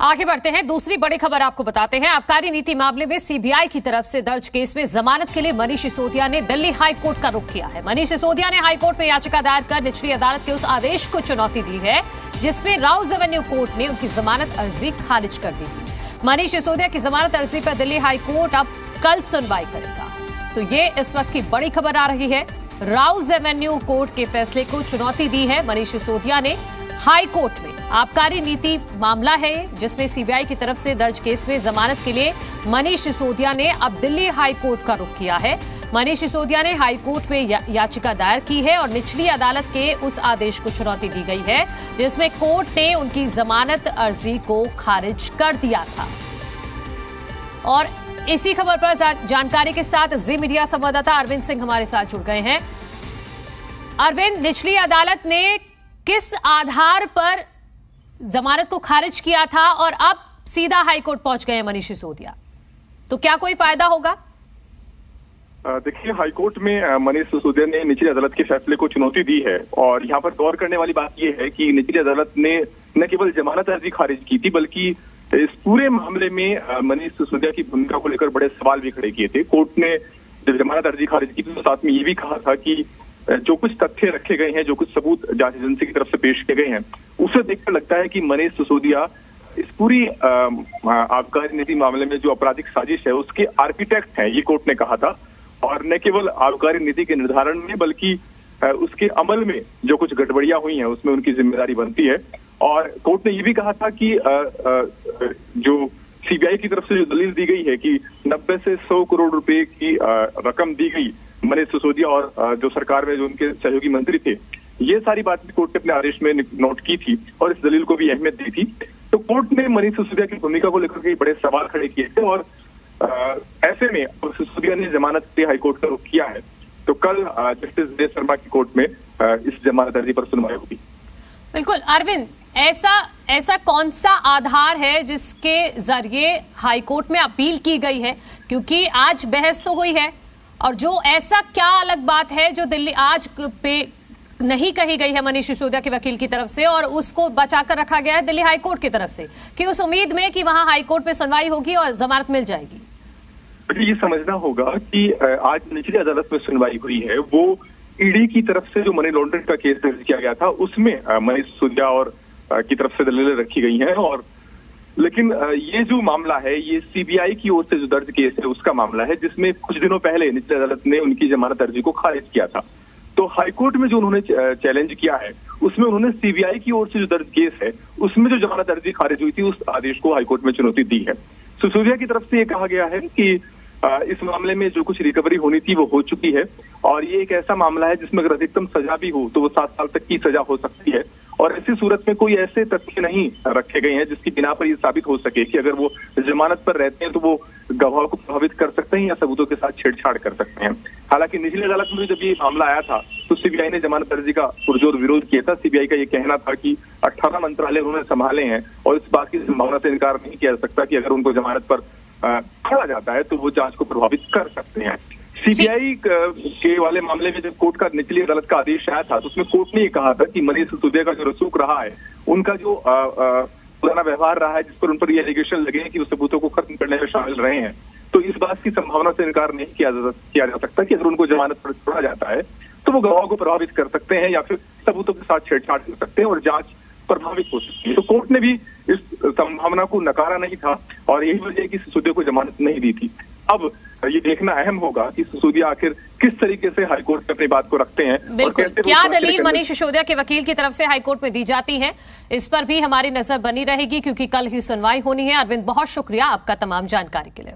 आगे बढ़ते हैं। दूसरी बड़ी खबर आपको बताते हैं। आबकारी नीति मामले में सीबीआई की तरफ से दर्ज केस में जमानत के लिए मनीष सिसोदिया ने दिल्ली हाई कोर्ट का रुख किया है। मनीष सिसोदिया ने हाई कोर्ट में याचिका दायर कर निचली अदालत के उस आदेश को चुनौती दी है जिसमें राउज एवेन्यू कोर्ट ने उनकी जमानत अर्जी खारिज कर दी थी। मनीष सिसोदिया की जमानत अर्जी पर दिल्ली हाई कोर्ट अब कल सुनवाई करेगा। तो ये इस वक्त की बड़ी खबर आ रही है। राउज एवेन्यू कोर्ट के फैसले को चुनौती दी है मनीष सिसोदिया ने हाई कोर्ट में। आबकारी नीति मामला है जिसमें सीबीआई की तरफ से दर्ज केस में जमानत के लिए मनीष सिसोदिया ने अब दिल्ली हाई कोर्ट का रुख किया है। मनीष सिसोदिया ने हाई कोर्ट में याचिका दायर की है और निचली अदालत के उस आदेश को चुनौती दी गई है जिसमें कोर्ट ने उनकी जमानत अर्जी को खारिज कर दिया था। और इसी खबर पर जानकारी के साथ जी मीडिया संवाददाता अरविंद सिंह हमारे साथ जुड़ गए हैं। अरविंद, निचली अदालत ने किस आधार पर जमानत को खारिज किया था और अब सीधा हाईकोर्ट पहुंच गए हैं मनीष सिसोदिया, तो क्या कोई फायदा होगा? देखिए, हाईकोर्ट में मनीष सिसोदिया ने निचली अदालत के फैसले को चुनौती दी है और यहाँ पर गौर करने वाली बात यह है कि निचली अदालत ने न केवल जमानत अर्जी खारिज की थी बल्कि इस पूरे मामले में मनीष सिसोदिया की भूमिका को लेकर बड़े सवाल भी खड़े किए थे। कोर्ट ने जब जमानत अर्जी खारिज की तो साथ में ये भी कहा था कि जो कुछ तथ्य रखे गए हैं, जो कुछ सबूत जांच एजेंसी की तरफ से पेश किए गए हैं, उसे देखकर लगता है कि मनीष सिसोदिया इस पूरी आबकारी नीति मामले में जो आपराधिक साजिश है उसके आर्किटेक्ट हैं, ये कोर्ट ने कहा था। और न केवल आबकारी नीति के निर्धारण में बल्कि उसके अमल में जो कुछ गड़बड़ियां हुई हैं उसमें उनकी जिम्मेदारी बनती है। और कोर्ट ने ये भी कहा था कि जो सीबीआई की तरफ से जो दलील दी गई है कि 90 से 100 करोड़ रुपए की रकम दी गई मनीष सिसोदिया और जो सरकार में जो उनके सहयोगी मंत्री थे, ये सारी बातें कोर्ट ने अपने आदेश में नोट की थी और इस दलील को भी अहमियत दी थी। तो कोर्ट ने मनीष सिसोदिया की भूमिका को लेकर के बड़े सवाल खड़े किए थे और ऐसे में सिसोदिया ने जमानत से हाईकोर्ट का रुख किया है। तो कल जस्टिस जय शर्मा की कोर्ट में इस जमानत अर्जी पर सुनवाई होगी। बिल्कुल अरविंद, ऐसा कौन सा आधार है जिसके जरिए हाईकोर्ट में अपील की गई है? क्योंकि आज बहस तो हुई है और जो ऐसा क्या अलग बात है जो दिल्ली आज पे नहीं कही गई है मनीष सिसोदिया के वकील की तरफ से और उसको बचाकर रखा गया है दिल्ली हाईकोर्ट की तरफ से कि उस उम्मीद में कि वहां हाईकोर्ट में सुनवाई होगी और जमानत मिल जाएगी? ये समझना होगा कि आज निचली अदालत में सुनवाई हुई है वो ईडी की तरफ से जो मनी लॉन्ड्रिंग का केस दर्ज किया गया था उसमें मनीष सिसोदिया और की तरफ से दलीलें रखी गई हैं। और लेकिन ये जो मामला है ये सीबीआई की ओर से जो दर्ज केस है उसका मामला है जिसमें कुछ दिनों पहले निचली अदालत ने उनकी जमानत अर्जी को खारिज किया था। तो हाईकोर्ट में जो उन्होंने चैलेंज किया है उसमें उन्होंने सीबीआई की ओर से जो दर्ज केस है उसमें जो जमानत अर्जी खारिज हुई थी उस आदेश को हाईकोर्ट में चुनौती दी है। सिसोदिया की तरफ से ये कहा गया है कि इस मामले में जो कुछ रिकवरी होनी थी वो हो चुकी है और ये एक ऐसा मामला है जिसमें अगर अधिकतम सजा भी हो तो वो 7 साल तक की सजा हो सकती है। और ऐसी सूरत में कोई ऐसे तथ्य नहीं रखे गए हैं जिसकी बिना पर ये साबित हो सके कि अगर वो जमानत पर रहते हैं तो वो गवाह को प्रभावित कर सकते हैं या सबूतों के साथ छेड़छाड़ कर सकते हैं। हालांकि निचली अदालत में जब ये मामला आया था तो सीबीआई ने जमानत अर्जी का पुरजोर विरोध किया था। सीबीआई का ये कहना था कि 18 मंत्रालय उन्होंने संभाले हैं और इस बात की संभावना से इनकार नहीं किया जा सकता कि अगर उनको जमानत पर छोड़ा जाता है तो वो जांच को प्रभावित कर सकते हैं। सीबीआई के वाले मामले में जब कोर्ट का निचली अदालत का आदेश आया था तो उसमें कोर्ट ने ये कहा था कि मनीष सिसोदिया का जो रसूख रहा है, उनका जो पुराना व्यवहार रहा है जिस पर उन पर ये एलिगेशन लगे हैं कि वो सबूतों को खत्म करने में शामिल रहे हैं, तो इस बात की संभावना से इनकार नहीं किया जा सकता कि अगर उनको जमानत पर छोड़ा जाता है तो वो गवाह को प्रभावित कर सकते हैं या फिर सबूतों के साथ छेड़छाड़ कर सकते हैं और जांच प्रभावित हो सकती है। तो कोर्ट ने भी इस संभावना को नकारा नहीं था और यही वजह है कि सिसोदिया को जमानत नहीं दी थी। अब ये देखना अहम होगा कि सिसोदिया आखिर किस तरीके से हाईकोर्ट में अपनी बात को रखते हैं। बिल्कुल, क्या दलील मनीष सिसोदिया के वकील की तरफ से हाईकोर्ट में दी जाती है, इस पर भी हमारी नजर बनी रहेगी क्योंकि कल ही सुनवाई होनी है। अरविंद, बहुत शुक्रिया आपका तमाम जानकारी के लिए।